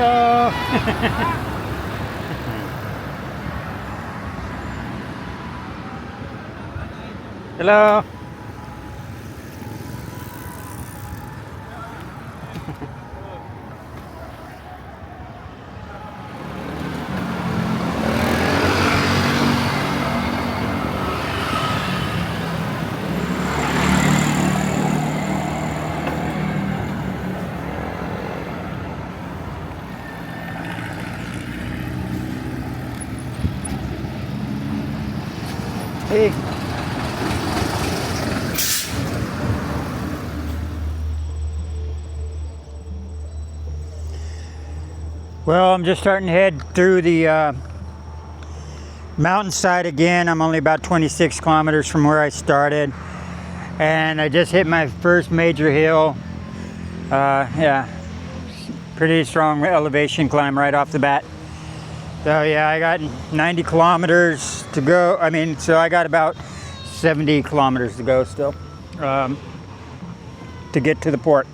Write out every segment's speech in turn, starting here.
Hello. Hello. Hey. Well, I'm just starting to head through the mountainside again. I'm only about 26 kilometers from where I started, and I just hit my first major hill. Yeah, pretty strong elevation climb right off the bat. So yeah, I got 90 kilometers to go. I mean, so I got about 70 kilometers to go still to get to the port.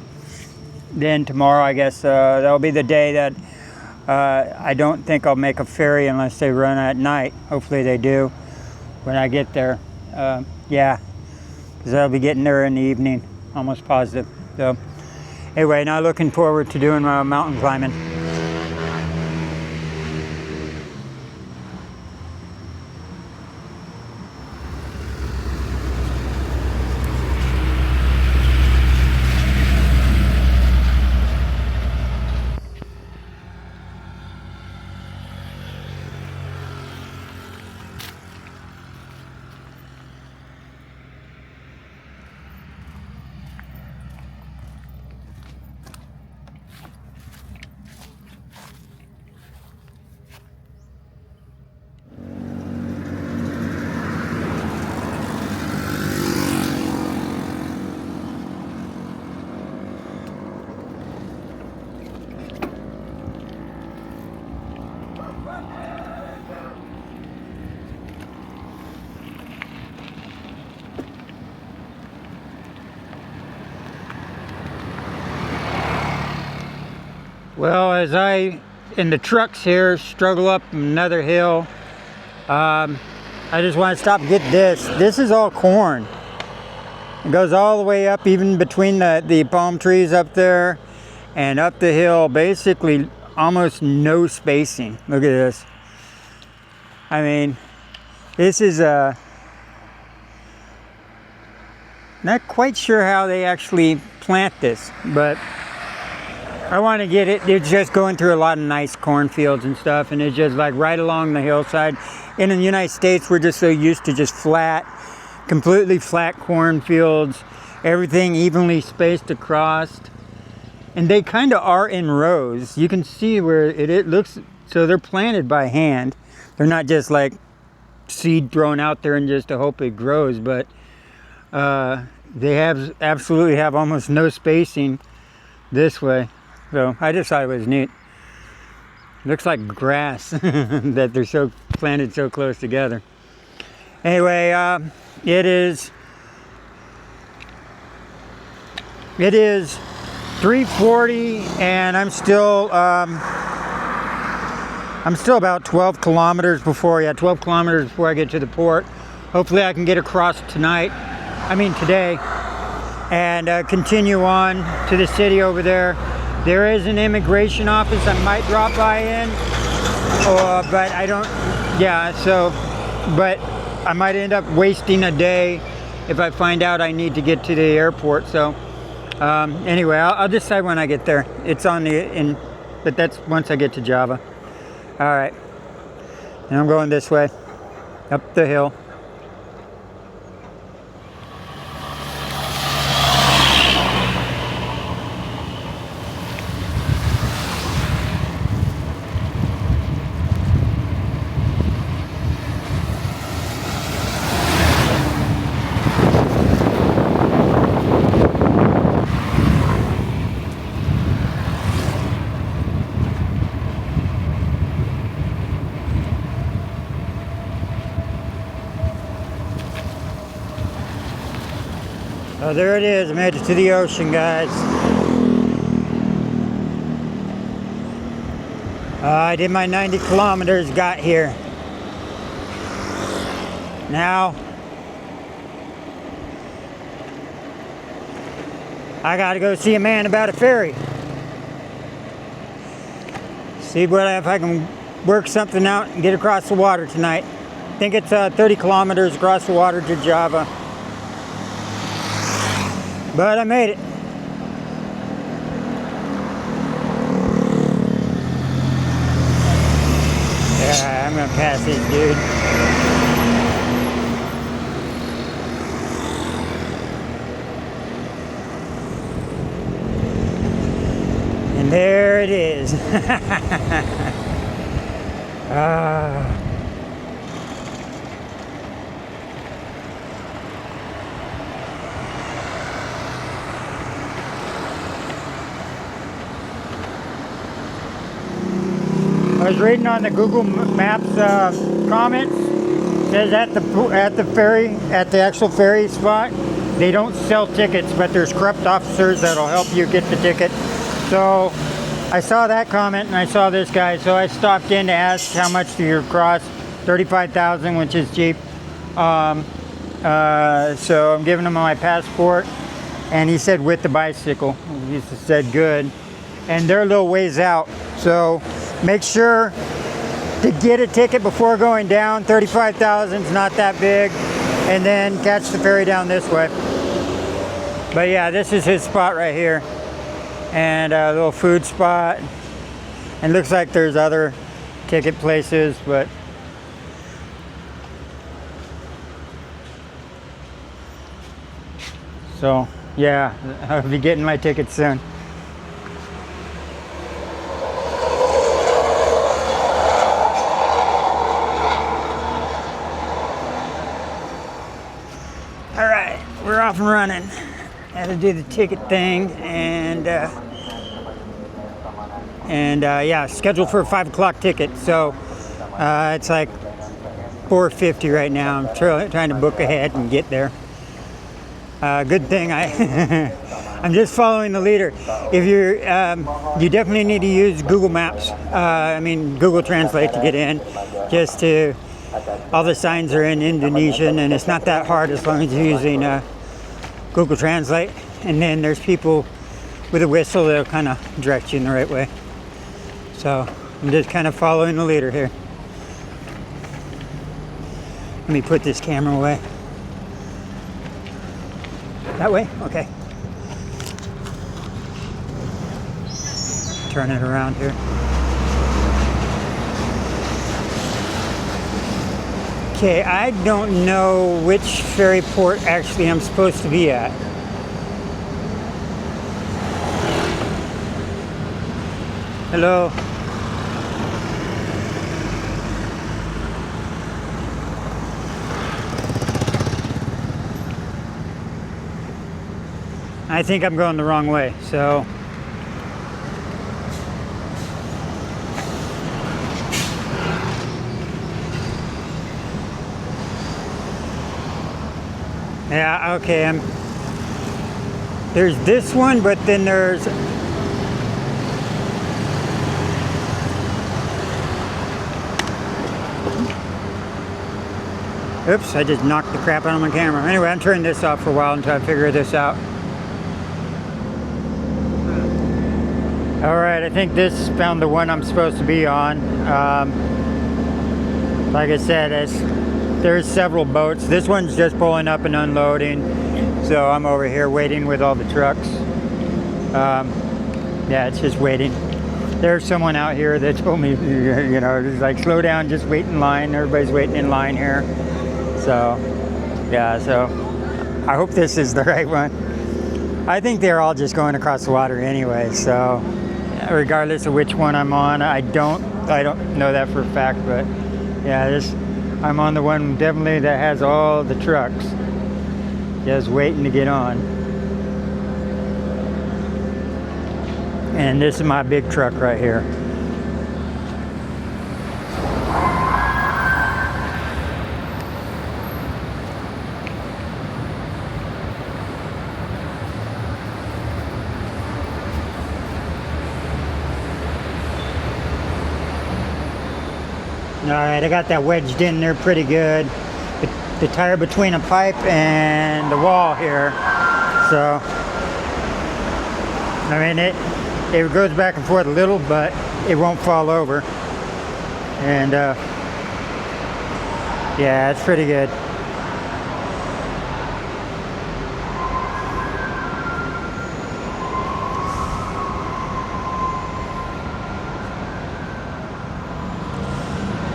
Then tomorrow, I guess, that'll be the day that I don't think I'll make a ferry unless they run at night. Hopefully they do when I get there. Yeah, because I'll be getting there in the evening, almost positive. So anyway, now looking forward to doing my mountain climbing. Well, as I, in the trucks here, struggle up another hill, I just want to stop and get this. This is all corn. It goes all the way up, even between the palm trees up there and up the hill, basically almost no spacing. Look at this. I mean, this is not quite sure how they actually plant this, but I want to get it. It's just going through a lot of nice cornfields and stuff, and it's just like right along the hillside. And in the United States, we're just so used to just flat, completely flat cornfields, everything evenly spaced across. And they kind of are in rows. You can see where it looks, so they're planted by hand. They're not just like seed thrown out there and just to hope it grows, but they absolutely have almost no spacing this way. So I just thought it was neat. Looks like grass that they're so planted so close together. Anyway, it is 3:40, and I'm still about 12 kilometers before I get to the port. Hopefully I can get across today, and continue on to the city over there. There is an immigration office I might drop by in, but I don't, yeah, so, but I might end up wasting a day if I find out I need to get to the airport. So anyway, I'll decide when I get there. It's on but that's once I get to Java. All right, and I'm going this way, up the hill. Oh, there it is. I'm headed to the ocean, guys. I did my 90 kilometers, got here. Now, I gotta go see a man about a ferry. See if I can work something out and get across the water tonight. I think it's 30 kilometers across the water to Java. But I made it. Yeah, I'm gonna pass this dude. And there it is. I was reading on the Google Maps comments. It says at the ferry, at the actual ferry spot, they don't sell tickets, but there's corrupt officers that'll help you get the ticket. So I saw that comment and I saw this guy, so I stopped in to ask how much do you cross. 35,000, which is cheap. So I'm giving him my passport, and he said with the bicycle. He said good, and they're a little ways out, so make sure to get a ticket before going down. 35,000 is not that big, and then catch the ferry down this way. But yeah, this is his spot right here, and a little food spot, and looks like there's other ticket places, but so yeah, I'll be getting my ticket soon. All right, we're off and running. Had to do the ticket thing, and yeah, scheduled for a 5 o'clock ticket. So it's like 4:50 right now. I'm trying to book ahead and get there. Good thing I'm just following the leader. If you're, you definitely need to use Google Maps. Google Translate to get in. Just to, all the signs are in Indonesian, and it's not that hard as long as you're using Google Translate. And then there's people with a whistle that'll kind of direct you in the right way. So I'm just kind of following the leader here. Let me put this camera away. That way? Okay. Turn it around here. Okay, I don't know which ferry port actually I'm supposed to be at. Hello. I think I'm going the wrong way, so yeah, okay, there's this one, but then there's oops, I just knocked the crap out of my camera. Anyway, I'm turning this off for a while until I figure this out. Alright, I think this found the one I'm supposed to be on. Like I said, there's several boats. This one's just pulling up and unloading. So I'm over here waiting with all the trucks. Yeah, it's just waiting. There's someone out here that told me, you know, it's like, slow down, just wait in line. Everybody's waiting in line here. So, yeah, so I hope this is the right one. I think they're all just going across the water anyway, so regardless of which one I'm on, I don't know that for a fact, but yeah, I'm on the one definitely that has all the trucks just waiting to get on. And this is my big truck right here. Alright, I got that wedged in there pretty good. The tire between a pipe and the wall here. So, I mean, it goes back and forth a little, but it won't fall over. And, yeah, it's pretty good.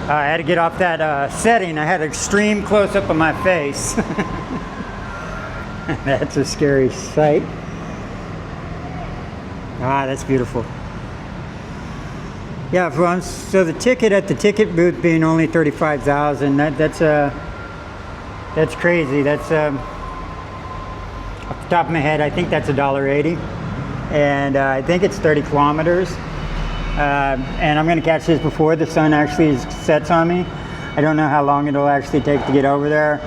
I had to get off that setting. I had extreme close-up of my face. That's a scary sight. Ah, that's beautiful. Yeah, so the ticket at the ticket booth being only $35,000. That's crazy. That's off the top of my head, I think that's $1.80, and I think it's 30 kilometers. And I'm going to catch this before the sun actually sets on me. I don't know how long it'll actually take to get over there.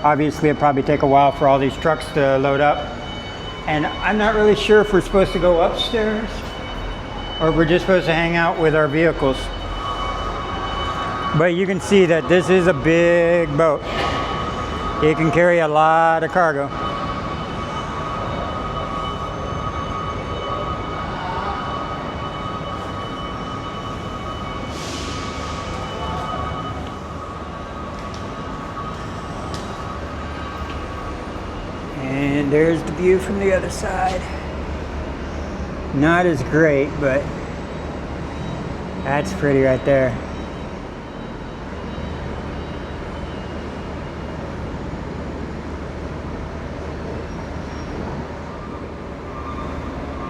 Obviously, it'll probably take a while for all these trucks to load up. And I'm not really sure if we're supposed to go upstairs or if we're just supposed to hang out with our vehicles. But you can see that this is a big boat. It can carry a lot of cargo. And there's the view from the other side. Not as great, but that's pretty right there.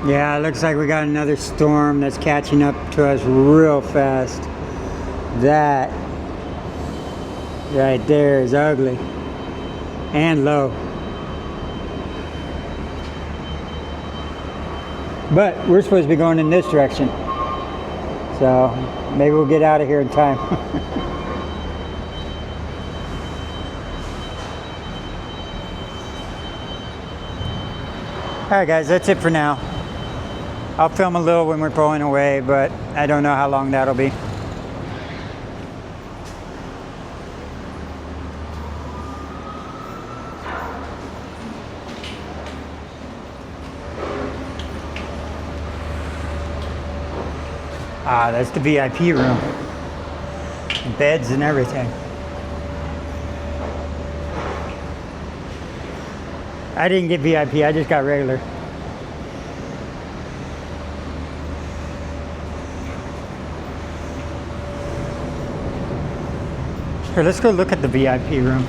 Yeah, it looks like we got another storm that's catching up to us real fast. That right there is ugly and low. But we're supposed to be going in this direction. So maybe we'll get out of here in time. Alright guys, that's it for now. I'll film a little when we're pulling away, but I don't know how long that'll be. Ah, that's the VIP room. Beds and everything. I didn't get VIP, I just got regular. Here, let's go look at the VIP room.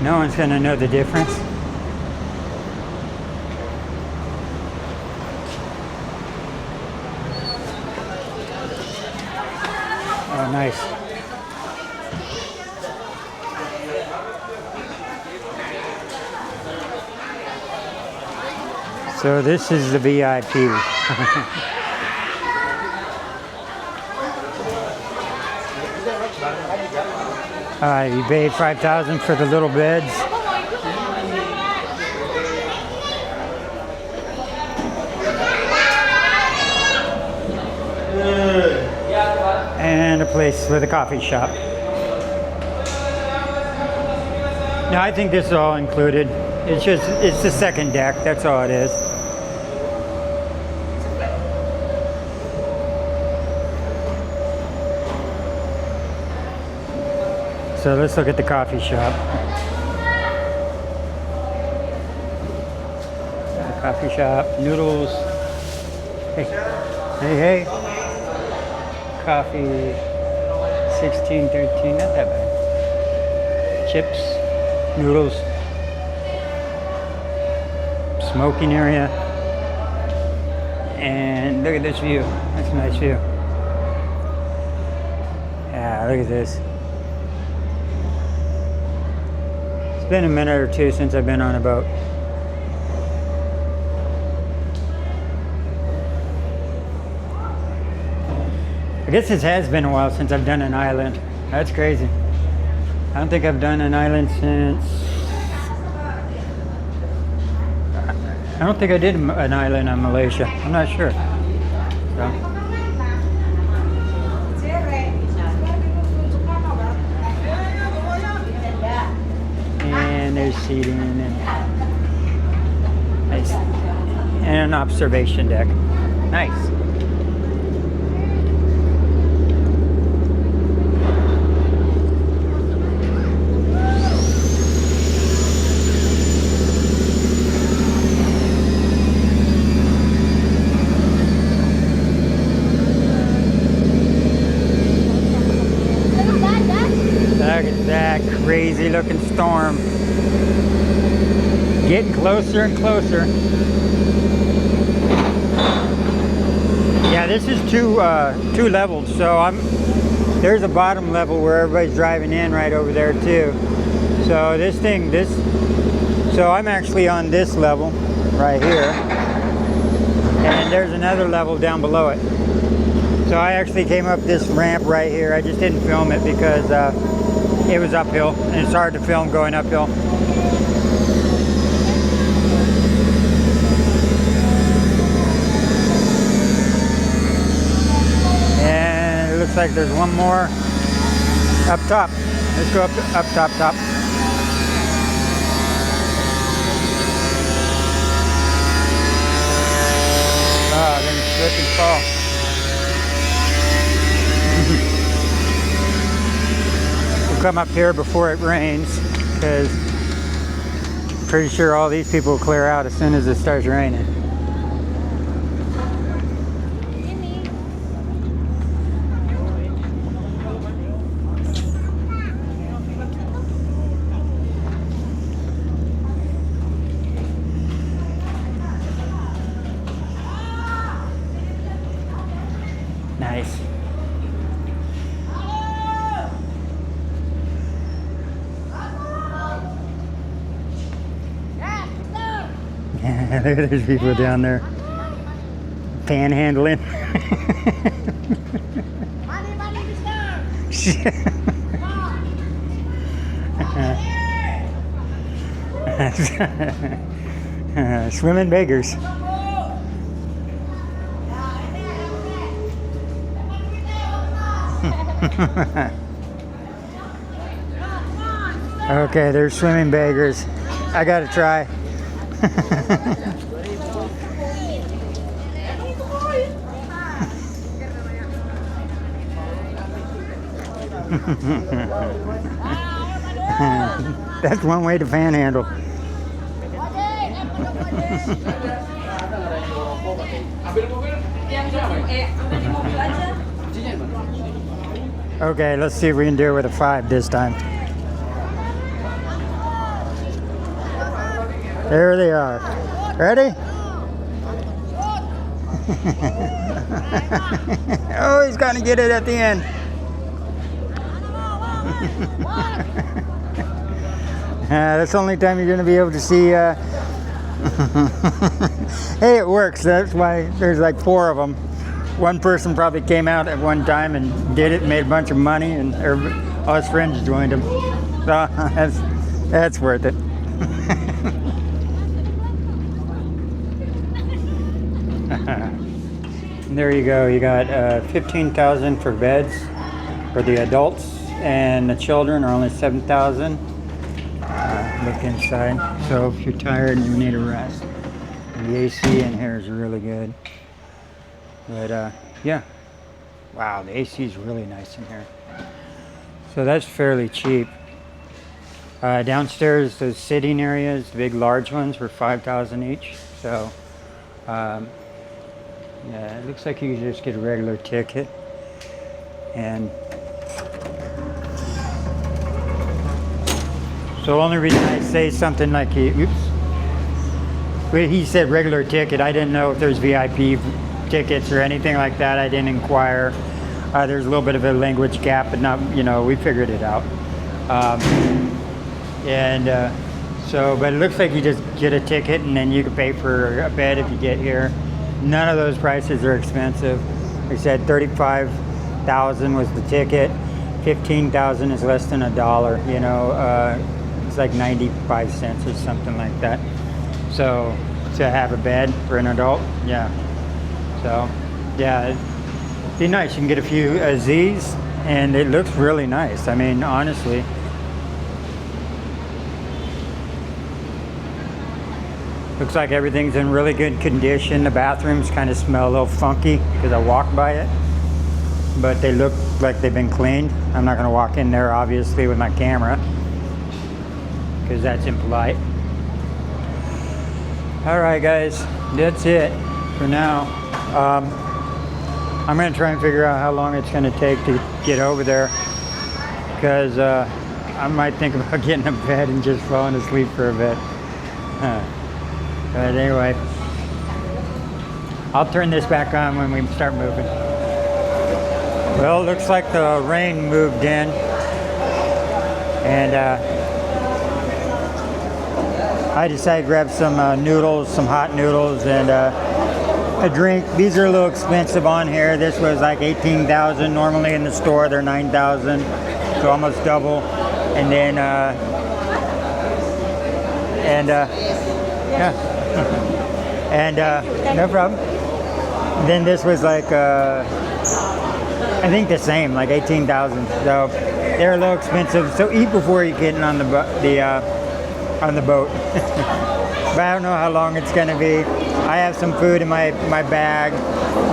No one's gonna know the difference. Oh, nice. So this is the VIP. You paid $5,000 for the little beds. And a place with a coffee shop. Now I think this is all included. It's the second deck, that's all it is. So let's look at the coffee shop. The coffee shop, noodles. Hey, hey, hey. Coffee, $16.13, not that bad. Chips, noodles, smoking area, and look at this view. That's a nice view. Yeah, look at this. It's been a minute or two since I've been on a boat. I guess it has been a while since I've done an island. That's crazy. I don't think I've done an island since... I don't think I did an island on Malaysia. I'm not sure. So. seating and nice, and an observation deck. Nice. Look at that crazy looking storm. Getting closer and closer. Yeah, this is two levels, so there's a bottom level where everybody's driving in right over there too. So so I'm actually on this level right here, and there's another level down below it. So I actually came up this ramp right here. I just didn't film it because it was uphill, and it's hard to film going uphill. And it looks like there's one more up top. Let's go up top. Oh, then slip and fall. Come up here before it rains, because I'm pretty sure all these people will clear out as soon as it starts raining. Nice. There's people down there panhandling. Swimming beggars. Okay, there's swimming beggars. I gotta try. That's one way to panhandle. Okay, let's see if we can do it with a 5 this time. There they are. Ready? Oh, he's gonna get it at the end. That's the only time you're gonna be able to see. Hey, it works. That's why there's like 4 of them. One person probably came out at one time and did it, and made a bunch of money, and all his friends joined him. So that's worth it. There you go. You got 15,000 for beds for the adults, and the children are only 7,000. Look inside. So if you're tired and you need a rest, the AC in here is really good. But yeah, wow, the AC is really nice in here. So that's fairly cheap. Downstairs, the sitting areas, the big large ones, were 5,000 each. So yeah, it looks like you can just get a regular ticket. And so only reason I say something like he said regular ticket, I didn't know if there's VIP tickets or anything like that. I didn't inquire. There's a little bit of a language gap, but not, we figured it out. But it looks like you just get a ticket and then you can pay for a bed if you get here. None of those prices are expensive. They said 35,000 was the ticket. 15,000 is less than $1. It's like 95 cents or something like that. So to have a bed for an adult, yeah. So yeah, it'd be nice. You can get a few Z's, and it looks really nice. I mean, honestly. Looks like everything's in really good condition. The bathrooms kind of smell a little funky because I walked by it, but they look like they've been cleaned. I'm not going to walk in there obviously with my camera because that's impolite. Alright guys, that's it for now. I'm going to try and figure out how long it's going to take to get over there, because I might think about getting in bed and just falling asleep for a bit. But anyway, I'll turn this back on when we start moving. Well, it looks like the rain moved in, and I decided to grab some noodles, some hot noodles, and a drink. These are a little expensive on here. This was like $18,000. Normally in the store they're $9,000, so almost double. And then yeah. And no problem. Then this was like I think the same, like $18,000. So they're a little expensive. So eat before you get on the boat. But I don't know how long it's gonna be. I have some food in my bag,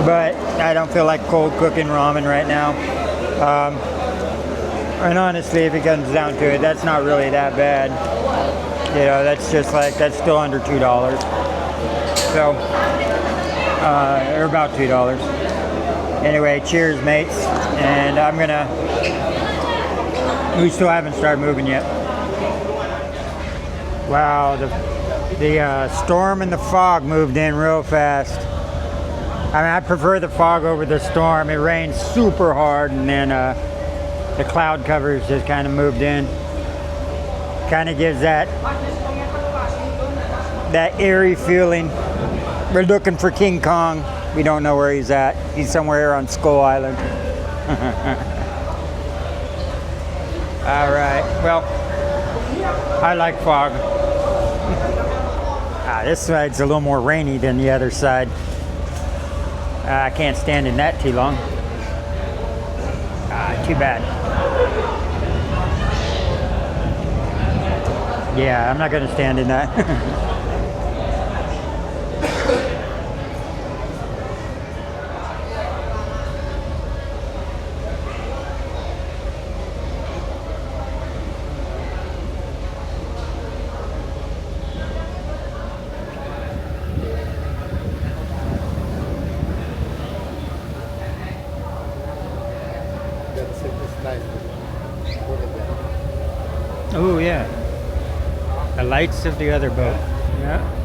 but I don't feel like cold cooking ramen right now. And honestly, if it comes down to it, that's not really that bad. You know, that's just like, that's still under $2. So, or about $2. Anyway, cheers mates. And we still haven't started moving yet. Wow, the storm and the fog moved in real fast. I mean, I prefer the fog over the storm. It rained super hard, and then the cloud covers just kind of moved in. Kind of gives that eerie feeling. We're looking for King Kong. We don't know where he's at. He's somewhere on Skull Island. All right, well, I like fog. This side's a little more rainy than the other side. I can't stand in that too long. Too bad. Yeah, I'm not going to stand in that. Oh yeah, the lights of the other boat. Yeah.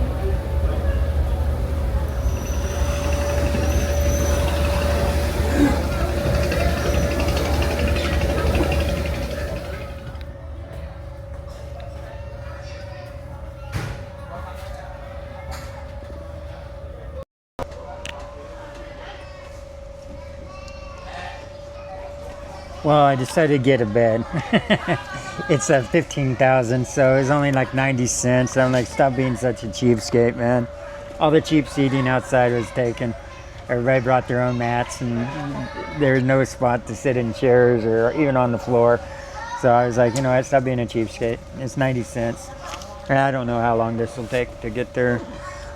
Well, I decided to get a bed. It's a $15,000, so it's only like 90 cents. I'm like, stop being such a cheapskate, man. All the cheap seating outside was taken. Everybody brought their own mats, and there's no spot to sit in chairs or even on the floor. So I was like, you know what, stop being a cheapskate. It's 90 cents. And I don't know how long this will take to get there,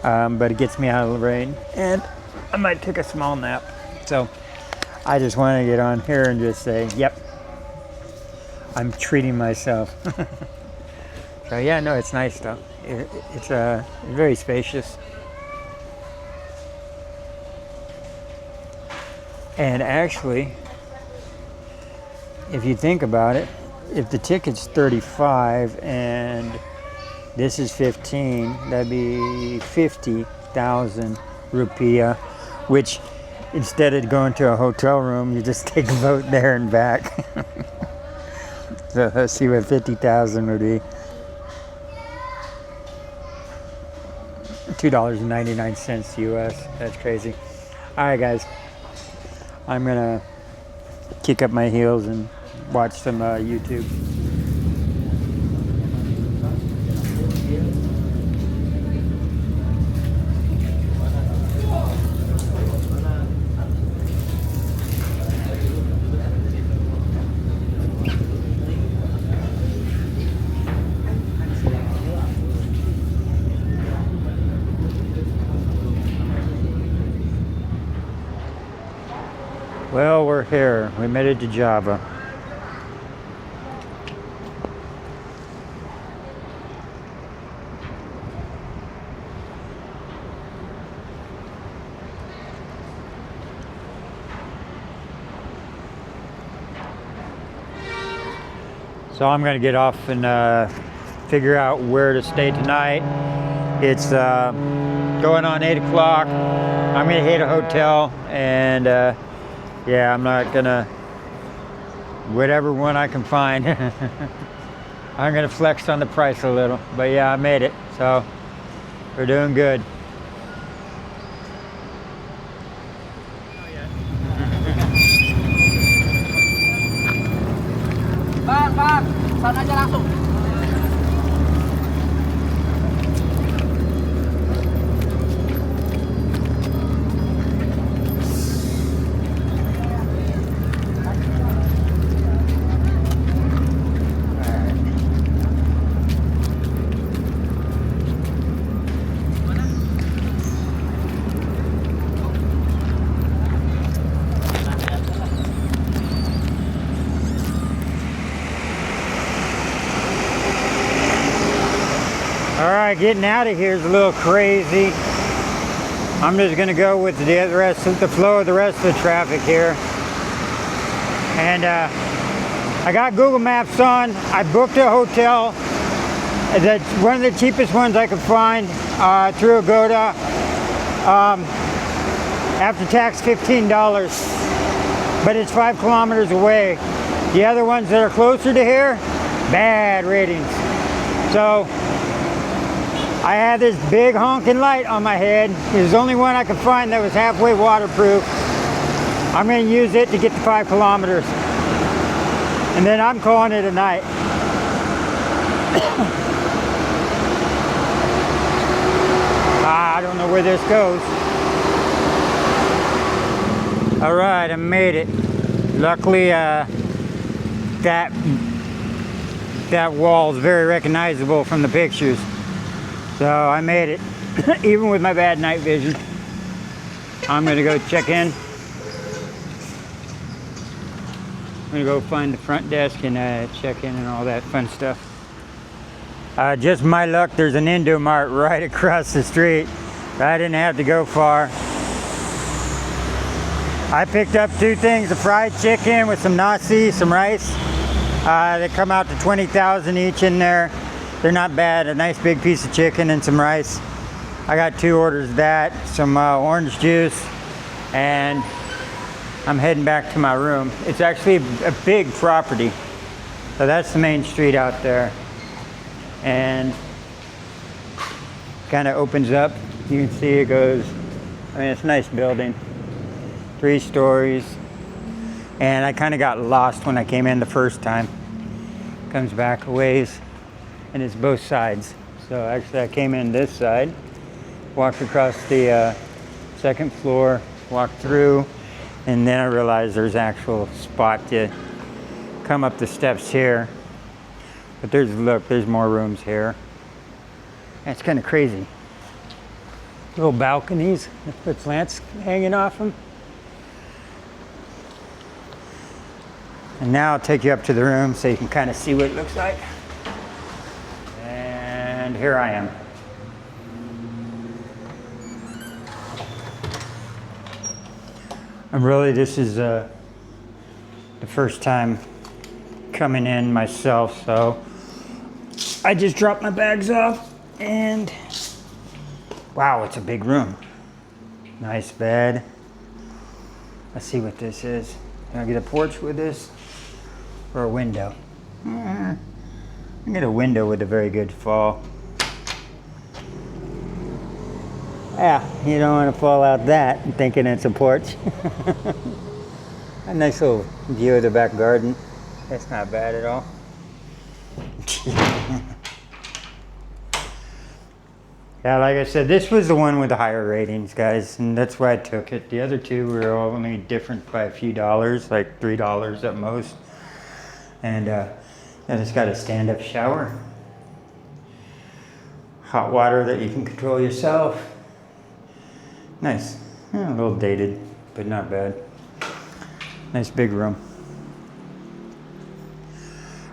but it gets me out of the rain. And I might take a small nap. So I just want to get on here and just say, yep, I'm treating myself. So yeah, no, it's nice though. It's very spacious. And actually, if you think about it, if the ticket's 35 and this is 15, that'd be 50,000 rupiah, which instead of going to a hotel room, you just take a boat there and back. So let's see what 50,000 would be. $2.99 US. That's crazy. All right, guys. I'm gonna kick up my heels and watch some YouTube. Well, we're here. We made it to Java. So I'm going to get off and figure out where to stay tonight. It's going on 8 o'clock. I'm going to hit a hotel, and yeah, I'm not going to, whatever one I can find. I'm going to flex on the price a little. But yeah, I made it. So we're doing good. Bang, sana aja langsung. All right, getting out of here is a little crazy. I'm just gonna go with the flow of the rest of the traffic here. And I got Google Maps on. I booked a hotel. That's one of the cheapest ones I could find through Agoda. After tax, $15, but it's 5 kilometers away. The other ones that are closer to here, bad ratings. So I had this big honking light on my head. It was the only one I could find that was halfway waterproof. I'm going to use it to get to 5 kilometers. And then I'm calling it a night. I don't know where this goes. All right, I made it. Luckily, that wall is very recognizable from the pictures. So I made it, even with my bad night vision. I'm gonna go check in. I'm gonna go find the front desk and check in and all that fun stuff. Just my luck, there's an Indomart right across the street. I didn't have to go far. I picked up 2 things, a fried chicken with some nasi, some rice. They come out to 20,000 each in there. They're not bad, a nice big piece of chicken and some rice. I got 2 orders of that, some orange juice, and I'm heading back to my room. It's actually a big property. So that's the main street out there. And kind of opens up. You can see it goes, I mean, it's a nice building. 3 stories. And I kind of got lost when I came in the first time. Comes back a ways. And it's both sides. So actually I came in this side, walked across the 2nd floor, walked through, and then I realized there's an actual spot to come up the steps here. But there's more rooms here. And it's kind of crazy. Little balconies with plants hanging off them. And now I'll take you up to the room so you can kind of see what it looks like. And here I am. This is the first time coming in myself, so I just dropped my bags off, and wow, it's a big room. Nice bed. Let's see what this is. Can I get a porch with this? Or a window? I get a window with a very good fall. Yeah, you don't want to fall out that thinking it's a porch. A nice little view of the back garden. That's not bad at all. Yeah, like I said, this was the one with the higher ratings, guys, and that's why I took it. The other 2 were only different by a few dollars, like $3 at most. And it's got a stand-up shower. Hot water that you can control yourself. Nice. A little dated, but not bad. Nice big room.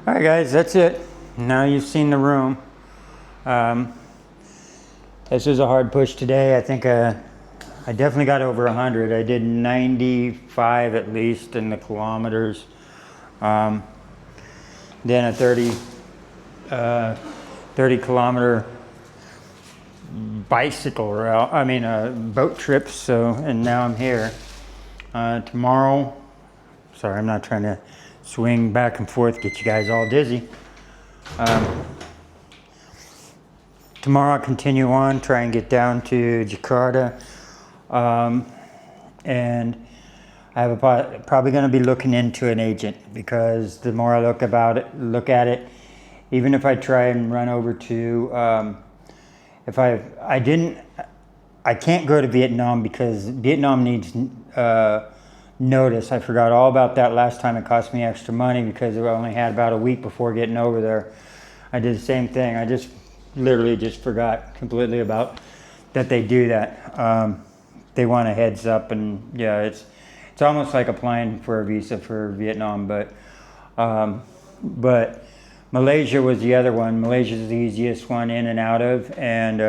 All right, guys, that's it. Now you've seen the room. This was a hard push today. I think I definitely got over 100. I did 95 at least in the kilometers. Then a 30 kilometer bicycle route, boat trip. So, and now I'm here. Tomorrow, sorry, I'm not trying to swing back and forth, get you guys all dizzy. Tomorrow I'll continue on, try and get down to Jakarta. And I have probably going to be looking into an agent, because the more I look at it, even if I try and run over to, I can't go to Vietnam because Vietnam needs notice. I forgot all about that last time. It cost me extra money because I only had about a week before getting over there. I did the same thing. I just literally just forgot completely about that they do that. They want a heads up, and yeah, it's almost like applying for a visa for Vietnam, but Malaysia was the other one. Malaysia is the easiest one in and out of, and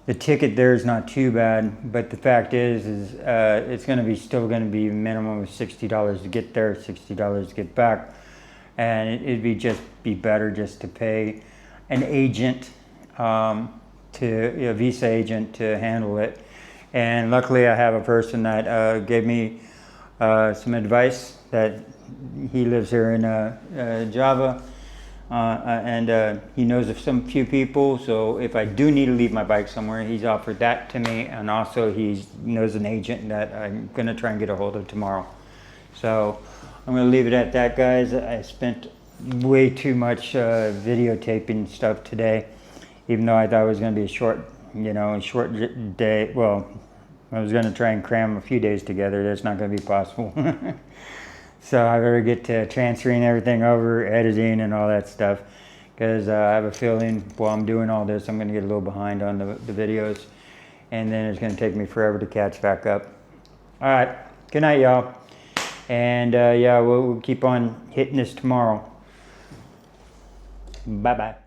the ticket there is not too bad. But the fact is it's still going to be a minimum of $60 to get there, $60 to get back, and it'd be better just to pay an agent, a visa agent, to handle it. And luckily, I have a person that gave me some advice. That he lives here in Java, and he knows of some few people. So if I do need to leave my bike somewhere, he's offered that to me, and also he knows an agent that I'm going to try and get a hold of tomorrow. So I'm going to leave it at that, guys. I spent way too much videotaping stuff today, even though I thought it was going to be a short day. Well, I was going to try and cram a few days together. That's not going to be possible. So I better get to transferring everything over, editing and all that stuff, because I have a feeling while I'm doing all this, I'm going to get a little behind on the videos, and then it's going to take me forever to catch back up. All right. Good night, y'all. And yeah, we'll keep on hitting this tomorrow. Bye-bye.